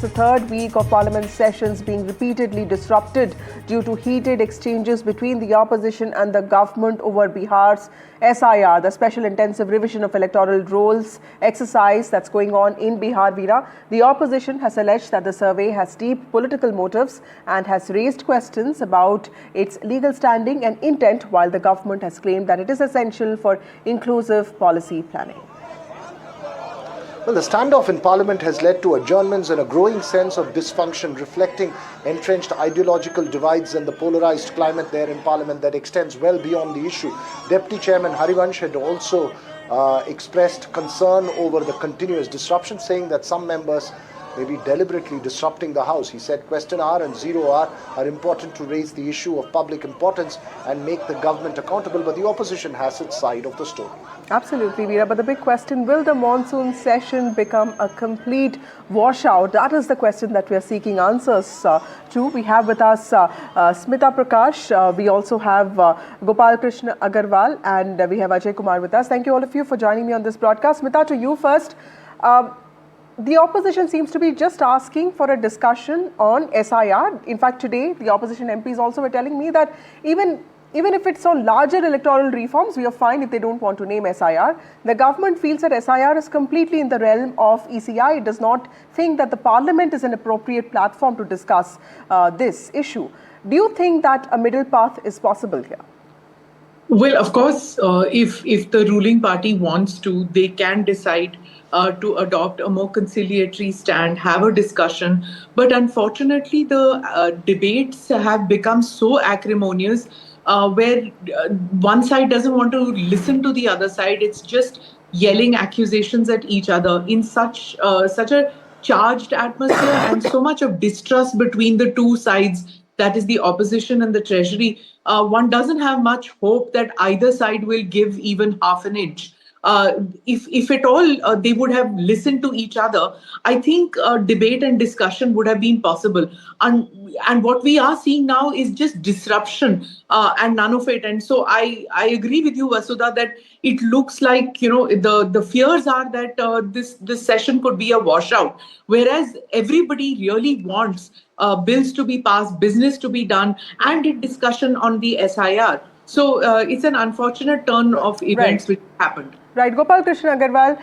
The third week of Parliament sessions being repeatedly disrupted due to heated exchanges between the opposition and the government over Bihar's SIR, the Special Intensive Revision of Electoral Rolls exercise that's going on in Bihar, Veera. The opposition has alleged that the survey has deep political motives and has raised questions about its legal standing and intent, while the government has claimed that it is essential for inclusive policy planning. Well, the standoff in Parliament has led to adjournments and a growing sense of dysfunction, reflecting entrenched ideological divides and the polarized climate there in Parliament that extends well beyond the issue. Deputy Chairman Harivansh had also expressed concern over the continuous disruption, saying that some members may be deliberately disrupting the House. He said question hour and zero hour are important to raise the issue of public importance and make the government accountable, but the opposition has its side of the story. Absolutely, Veera. But the big question, will the monsoon session become a complete washout? That is the question that we are seeking answers to. We have with us Smita Prakash. We also have Gopal Krishna Agarwal, and we have Ajay Kumar with us. Thank you all of you for joining me on this broadcast. Smita, to you first. The opposition seems to be just asking for a discussion on SIR. In fact, today, the opposition MPs also were telling me that even if it's on larger electoral reforms, we are fine if they don't want to name SIR. The government feels that SIR is completely in the realm of ECI. It does not think that the Parliament is an appropriate platform to discuss this issue. Do you think that a middle path is possible here? Well, of course, if the ruling party wants to, they can decide to adopt a more conciliatory stand, have a discussion. But unfortunately, the debates have become so acrimonious where one side doesn't want to listen to the other side. It's just yelling accusations at each other in such a charged atmosphere and so much of distrust between the two sides, that is the opposition and the treasury. One doesn't have much hope that either side will give even half an inch. If at all they would have listened to each other, I think debate and discussion would have been possible. And what we are seeing now is just disruption and none of it. And so I agree with you, Vasudha, that it looks like, the fears are that this session could be a washout, whereas everybody really wants bills to be passed, business to be done, and a discussion on the SIR. So it's an unfortunate turn of events which happened. Right, Gopal Krishna Agarwal,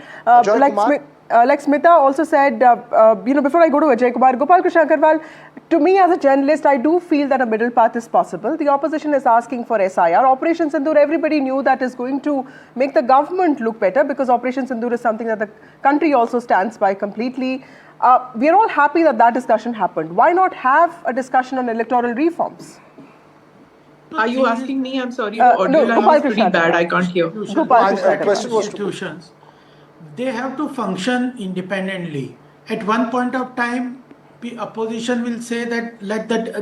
like Smita also said, before I go to Ajay Kumar, Gopal Krishna Agarwal, to me as a journalist, I do feel that a middle path is possible. The opposition is asking for SIR. Operation Sindoor, everybody knew that is going to make the government look better, because Operation Sindoor is something that the country also stands by completely. We are all happy that discussion happened. Why not have a discussion on electoral reforms? Are you asking me? I'm sorry, your audio line is pretty bad. I can't hear. Institutions, they have to function independently. At one point of time, the opposition will say that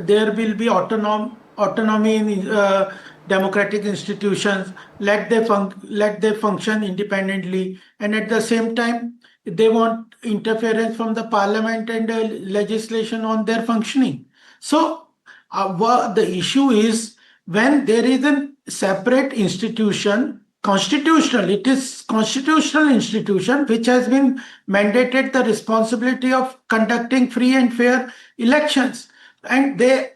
there will be autonomy in democratic institutions. Let they function independently, and at the same time, they want interference from the parliament and legislation on their functioning. So the issue is, when there is a separate institution, it is constitutional institution which has been mandated the responsibility of conducting free and fair elections, and that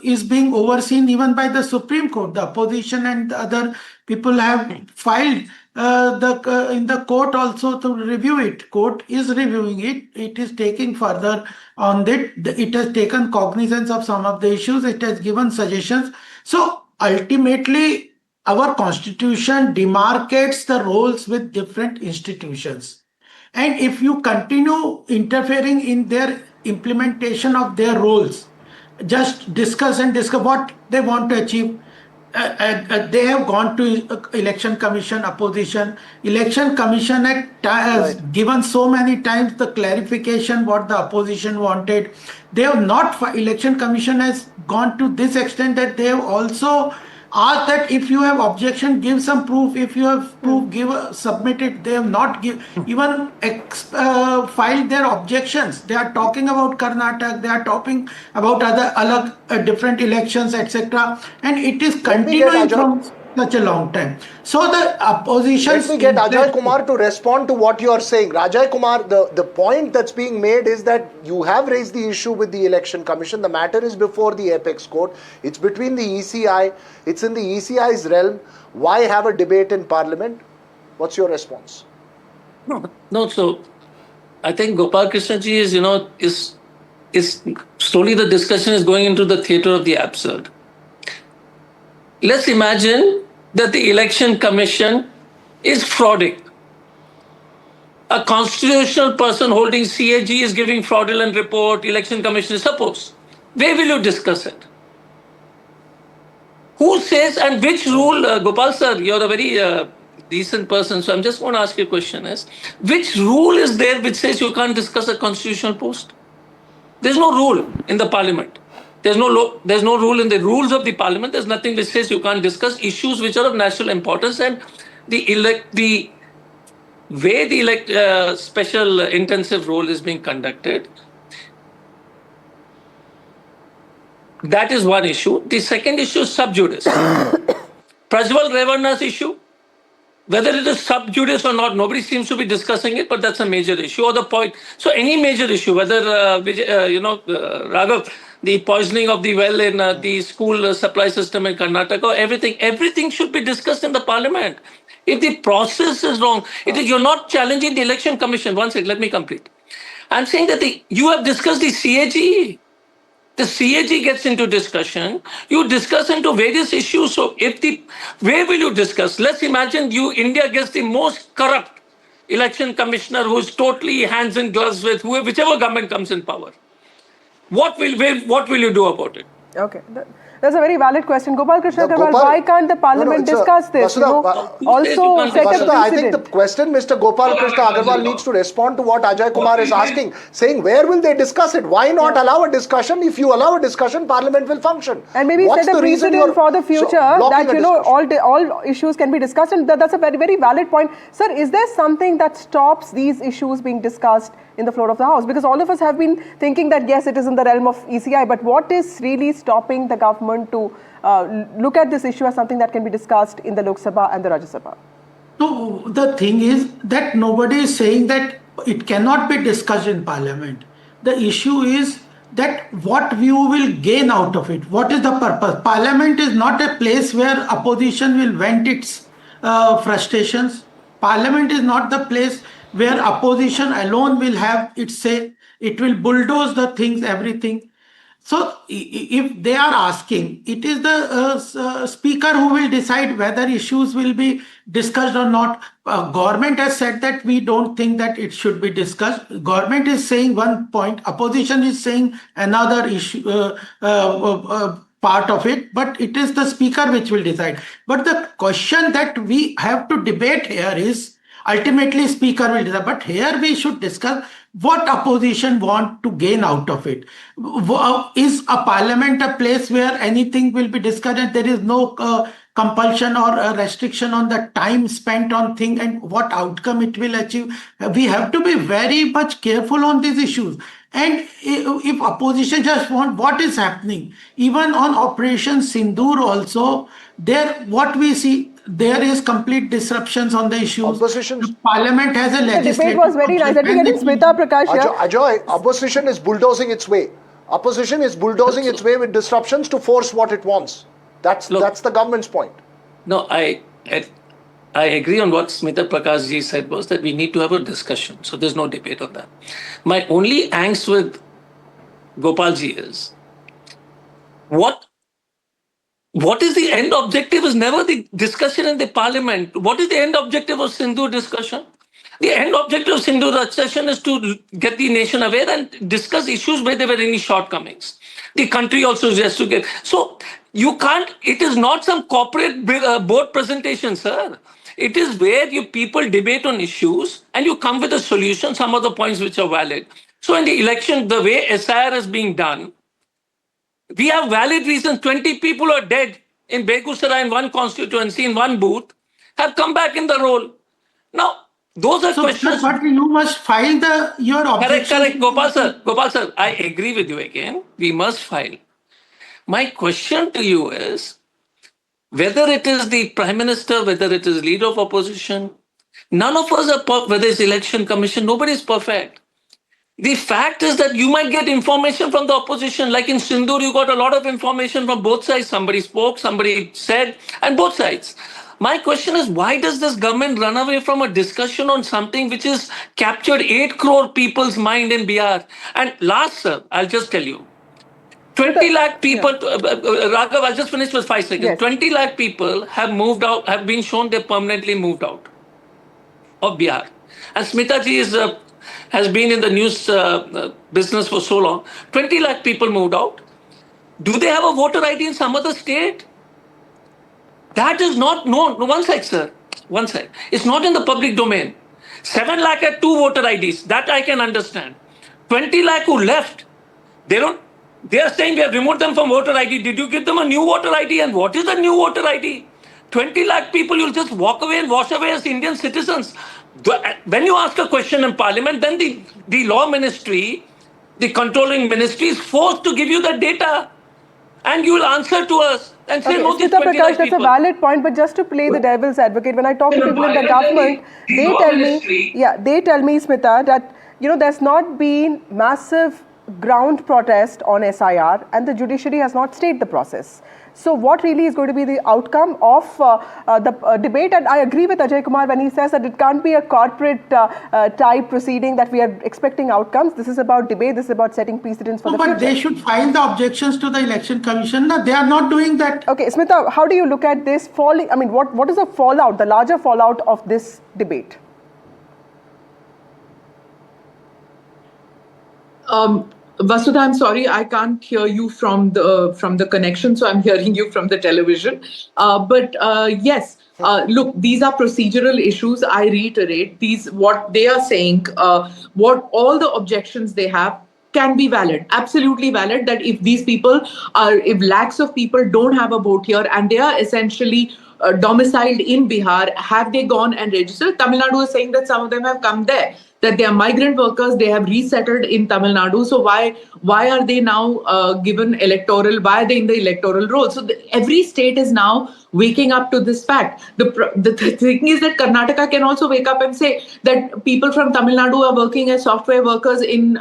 is being overseen even by the Supreme Court. The opposition and the other people have filed in the court also to review it. Court is reviewing it. It is taking further on it. It has taken cognizance of some of the issues. It has given suggestions. So ultimately, our constitution demarcates the roles with different institutions. And if you continue interfering in their implementation of their roles, just discuss what they want to achieve. They have gone to Election Commission, opposition. Election Commission has given so many times the clarification what the opposition wanted. They have not. Election Commission has gone to this extent that they have also asked that if you have objection, give some proof. If you have proof, submit it. They have not even filed their objections. They are talking about Karnataka. They are talking about other different elections, etc. And it is continuing from. such a long time. So the opposition. Let me get Ajay Kumar to respond to what you are saying. Ajay Kumar, the point that's being made is that you have raised the issue with the Election Commission. The matter is before the apex court. It's between the ECI. It's in the ECI's realm. Why have a debate in Parliament? What's your response? No. So I think Gopal Krishna ji is slowly the discussion is going into the theatre of the absurd. Let's imagine that the Election Commission is frauding. A constitutional person holding CAG is giving fraudulent report, Election Commission is supposed. Where will you discuss it? Who says and which rule, Gopal sir, you're a very decent person, so I'm just going to ask you a question which rule is there which says you can't discuss a constitutional post? There's no rule in the Parliament. There's no rule in the rules of the Parliament. There's nothing which says you can't discuss issues which are of national importance, and the way the special intensive role is being conducted. That is one issue. The second issue is sub judice. Prajwal Revanna's issue, whether it is sub judice or not, nobody seems to be discussing it, but that's a major issue. Or the point. So any major issue, whether Raghav, the poisoning of the well in the school supply system in Karnataka, or everything should be discussed in the Parliament. If the process is wrong, you're not challenging the Election Commission. One second, let me complete. I'm saying that you have discussed the CAG. The CAG gets into discussion. You discuss into various issues. So where will you discuss? Let's imagine India gets the most corrupt election commissioner who is totally hands in gloves with whichever government comes in power. What will you do about it? Okay. That's a very valid question. Gopal Krishna Agarwal, why can't the Parliament discuss this? Also set a precedent. I think the question Mr. Gopal Krishna Agarwal needs to respond to what Ajay Kumar is asking, saying where will they discuss it? Why not allow a discussion? If you allow a discussion, Parliament will function. And maybe set a precedent for the future that all issues can be discussed. And that's a very, very valid point. Sir, is there something that stops these issues being discussed in the floor of the House? Because all of us have been thinking that yes, it is in the realm of ECI, but what is really stopping the government to look at this issue as something that can be discussed in the Lok Sabha and the Rajya Sabha? No, the thing is that nobody is saying that it cannot be discussed in Parliament. The issue is that what view will gain out of it? What is the purpose? Parliament is not a place where opposition will vent its frustrations. Parliament is not the place where opposition alone will have its say. It will bulldoze the things, everything. So if they are asking, it is the speaker who will decide whether issues will be discussed or not. Government has said that we don't think that it should be discussed. Government is saying one point, opposition is saying another issue, part of it, but it is the speaker which will decide. But the question that we have to debate here is, ultimately speaker will decide, but here we should discuss what opposition want to gain out of it. Is a Parliament a place where anything will be discussed and there is no compulsion or a restriction on the time spent on thing and what outcome it will achieve? We have to be very much careful on these issues. And if opposition just want what is happening, even on Operation Sindoor also, there what we see, there is complete disruptions on the issues. The Parliament has a legislative. The debate was very nice. Let me get in Smita Prakash here. Ajay, opposition is bulldozing its way. Opposition is bulldozing its way with disruptions to force what it wants. That's the government's point. No, I agree on what Smita Prakash ji said was that we need to have a discussion. So there's no debate on that. My only angst with Gopal ji is what is the end objective is never the discussion in the Parliament. What is the end objective of Sindoor discussion? The end objective of Sindoor session is to get the nation aware and discuss issues where there were any shortcomings. The country also has to get. So you can't, it is not some corporate board presentation, sir. It is where you people debate on issues and you come with a solution, some of the points which are valid. So in the election, the way SIR is being done, we have valid reasons. 20 people are dead in Begusarai in one constituency, in one booth, have come back in the roll. Now, those are questions. But you must file your objection. Correct, Gopal sir, I agree with you again. We must file. My question to you is, whether it is the Prime Minister, whether it is leader of opposition, none of us are, whether it's election commission, nobody is perfect. The fact is that you might get information from the opposition. Like in Sindoor, you got a lot of information from both sides. Somebody spoke, somebody said, and both sides. My question is, why does this government run away from a discussion on something which has captured 8 crore people's mind in Bihar? And last, sir, I'll just tell you, 20 lakh people, Raghav, I'll just finish with 5 seconds. Yes. 20 lakh people have moved out, have been shown they permanently moved out of Bihar. And Smita ji has been in the news business for so long. 20 lakh people moved out. Do they have a voter ID in some other state? That is not known. No, one sec, sir. One sec. It's not in the public domain. 7 lakh had 2 voter IDs. That I can understand. 20 lakh who left, they are saying we have removed them from voter ID. Did you give them a new voter ID? And what is a new voter ID? 20 lakh people, you'll just walk away and wash away as Indian citizens. When you ask a question in parliament, then the law ministry, the controlling ministry is forced to give you the data. And you will answer to us and say, no, these Smita 20 Prakash, lakh that's people. a valid point, but just to play the devil's advocate, when I talk to people in the government, they tell me, Smita, that there's not been massive ground protest on SIR, and the judiciary has not stayed the process. So what really is going to be the outcome of the debate? And I agree with Ajay Kumar when he says that it can't be a corporate type proceeding that we are expecting outcomes. This is about debate. This is about setting precedents for the future. But they should file the objections to the election commission. No, they are not doing that. Okay, Smita, how do you look at this falling? I mean, what is the fallout, the larger fallout of this debate? Vasudha, I'm sorry, I can't hear you from the connection, so I'm hearing you from the television. But yes, look, these are procedural issues. I reiterate, what they are saying, what all the objections they have can be valid, absolutely valid. That if if lakhs of people don't have a vote here and they are essentially domiciled in Bihar, have they gone and registered? Tamil Nadu is saying that some of them have come there, that they are migrant workers, they have resettled in Tamil Nadu. So why are they now given electoral? Why are they in the electoral role? So every state is now waking up to this fact. The thing is that Karnataka can also wake up and say that people from Tamil Nadu are working as software workers in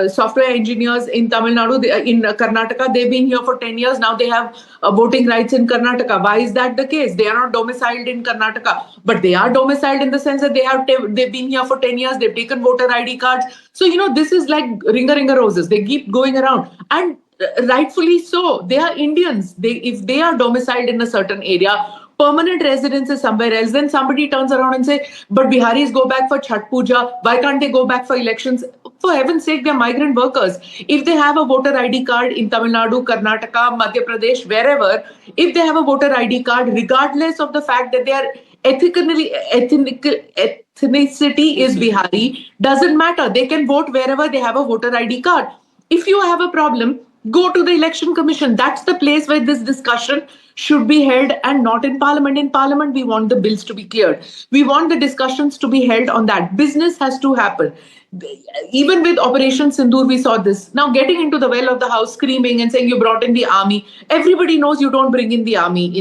software engineers in Tamil Nadu, in Karnataka. They've been here for 10 years. Now they have voting rights in Karnataka. Why is that the case? They are not domiciled in Karnataka, but they are domiciled in the sense that they've been here for 10 years. They've taken voter ID cards. So, this is like ringa roses. They keep going around. And rightfully so. They are Indians. If they are domiciled in a certain area, permanent residence is somewhere else, then somebody turns around and say, but Biharis go back for Chhath Puja. Why can't they go back for elections? For heaven's sake, they're migrant workers. If they have a voter ID card in Tamil Nadu, Karnataka, Madhya Pradesh, wherever, if they have a voter ID card, regardless of the fact that they are ethnicity is Bihari, doesn't matter. They can vote wherever they have a voter ID card. If you have a problem, go to the election commission. That's the place where this discussion should be held, and not in parliament. In parliament, we want the bills to be cleared. We want the discussions to be held on that. Business has to happen. Even with Operation Sindoor, we saw this. Now getting into the well of the house, screaming and saying you brought in the army. Everybody knows you don't bring in the army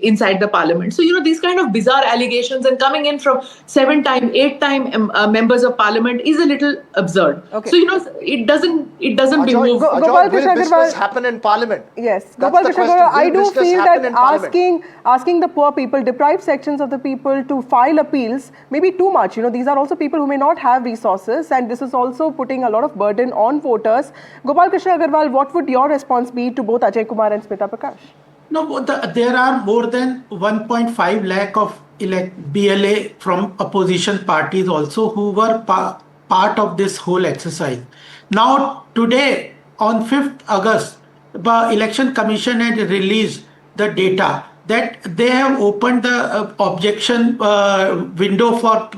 inside the parliament. So these kind of bizarre allegations and coming in from 7-time, 8-time members of parliament is a little absurd. Okay. So it doesn't behove. Will business happen in parliament? Yes, That's Gopal the Krishna question. Gaurav, I Will do business feel happen that in parliament? asking the poor people, deprived sections of the people to file appeals may be too much. These are also people who may not have resources, and this is also putting a lot of burden on voters. Gopal Krishna Agarwal, what would your response be to both Ajay Kumar and Smita Prakash? No, there are more than 1.5 lakh of BLA from opposition parties also who were part of this whole exercise. Now, today, on 5th August, the Election Commission had released the data that they have opened the objection window for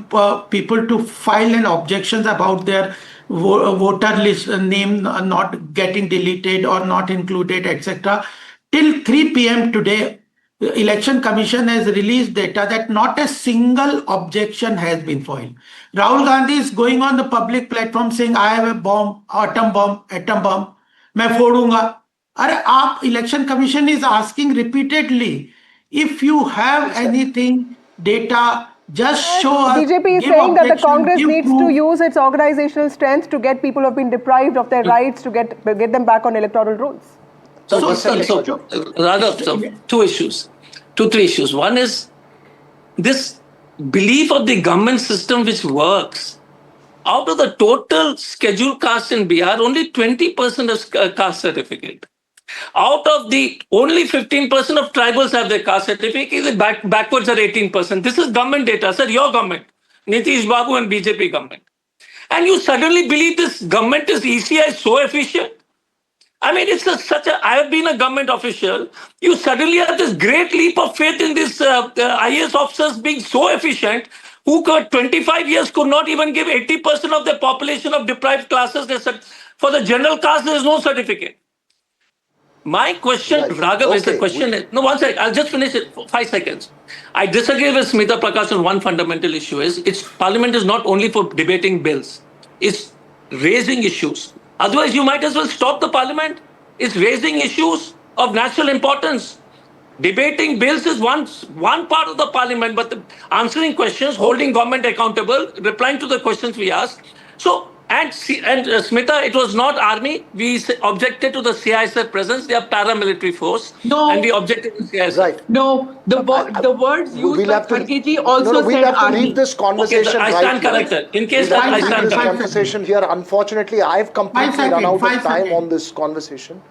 people to file an objections about their voter list name not getting deleted or not included, etc. Till 3 p.m. today, the Election Commission has released data that not a single objection has been filed. Rahul Gandhi is going on the public platform saying, I have a bomb, atom bomb, मैं फोड़ूंगा. अरे आप election commission is asking repeatedly, if you have anything, data, just show us. BJP is give saying that the objection, Congress give needs to proof. use its organizational strength to get people who have been deprived of their rights to get them back on electoral rolls. Raghav, so three issues. One is this belief of the government system which works. Out of the total scheduled caste in Bihar, only 20% of caste certificate. Out of the only 15% of tribals have their caste certificate, backwards are 18%. This is government data, sir, your government, Nitish Babu and BJP government. And you suddenly believe this government is ECI so efficient? I mean, I have been a government official. You suddenly have this great leap of faith in these IAS officers being so efficient, who 25 years could not even give 80% of the population of deprived classes. They said, for the general caste, there is no certificate. My question, Right. Raghav, is the Okay, question is, no, one second, I'll just finish it for 5 seconds. I disagree with Smita Prakash on one fundamental issue Parliament is not only for debating bills, it's raising issues. Otherwise, you might as well stop the Parliament. It's raising issues of national importance. Debating bills is one part of the Parliament, but answering questions, holding government accountable, replying to the questions we ask. So, Smita, it was not army. We objected to the CISF presence. They are paramilitary force. No. And we objected to CISF. Right. No, the words used We'll by have to, Kharge also we'll said have to army. leave this conversation I right stand here. corrected. In case We'll that have I to stand leave this corrected. conversation here. Unfortunately, I've completely run out of time on this conversation.